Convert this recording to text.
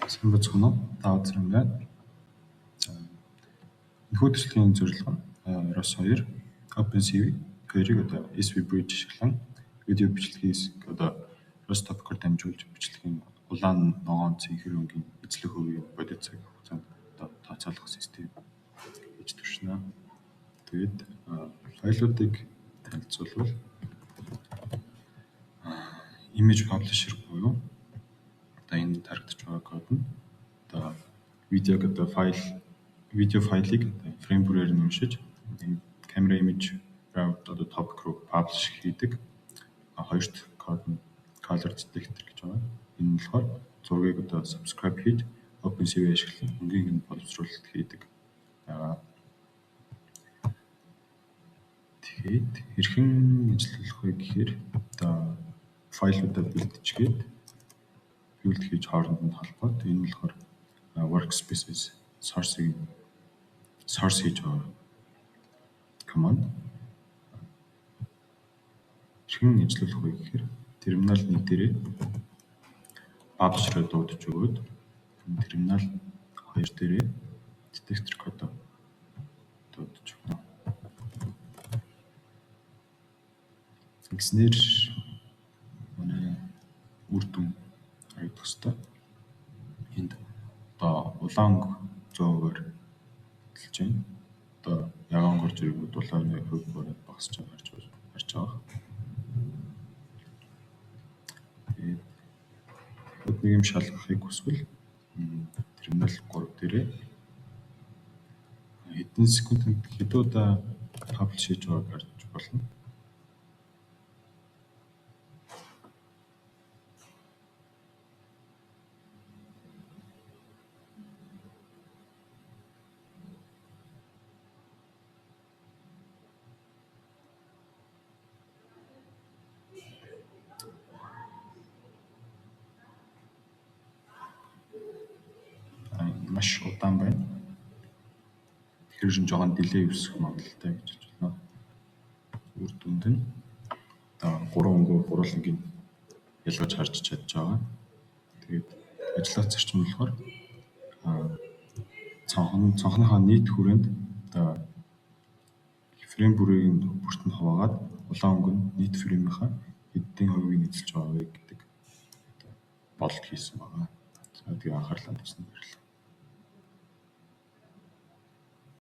Сайн бацхан уу? Та өдөр ингээд энэхүү төслийн зорилго нь ROS 2 OpenCV хоёрыг одоо SV Bridge ашиглан видео бичлэгийг одоо ROS topic-оор дамжуулж бичлэгийн улаан ногоон цэнхэр өнгийн эзлэх үеийн бодит цаг хугацаанд одоо тооцоолох систем гэж төршнө. Тэгээд файлуудыг танилцуулбал image publisher буюу одоо энэ тарагдж байгаа код нь одоо видео файлыг фрейм бүрээр нь уншиж камера image одоо topic руу publish хийдэг. Хоёрт код нь color detector гэж байгаа. Энэ нь болохоор зургийг одоо subscribe хийж OpenCV ашиглан өнгийг нь боловсруулалт хийдэг. Тэгээд хэрхэн ажиллах вэ гэхээр одоо файлуудаа бэлтжгээд build хийж хооронд нь холбоод энэ нь болохоор workspace-с source хийж байгаа command. Хэрхэн ажиллах вэ гэхээр терминал нэг дээрээ publisher-ыг дуудаж өгөөд терминал хоёр дээрээ detector кодоо дуудаж өгнө. Тэгснээр манай үр дүн харагдах ёстой. Энд одоо улаан өнгө 100%-аар эзэлж байна. Одоо ягаан горж ирээд улааны хувь бараад багасч байгаа харж байгаа. Тэгээд нэг юм шалгахыг хүсвэл терминал 3 дээрээ хэдэн секундэд хэдэн удаа publish хийж байгааг харж болно. Маш удаан байна. Тэгэхээр шин жоохон delay үүсэх магадaltaй гэж хэлж байна. Үр дүнд нь одоо 3 өнгөө буруулангийн ялгаж харж чадж байгаа. Тэгээд ажиллах зарчим нь болохоор цонхныхаа нийт хүрээнд одоо фрейм бүрийн бүрт нь хуваагаад улаан өнгө нь нийт фреймийнхаа хэдэн хувийг эзэлж байгаа вэ гэдэг болд хийсэн байгаа. За тэгээ анхаарлаа татсан баярлалаа.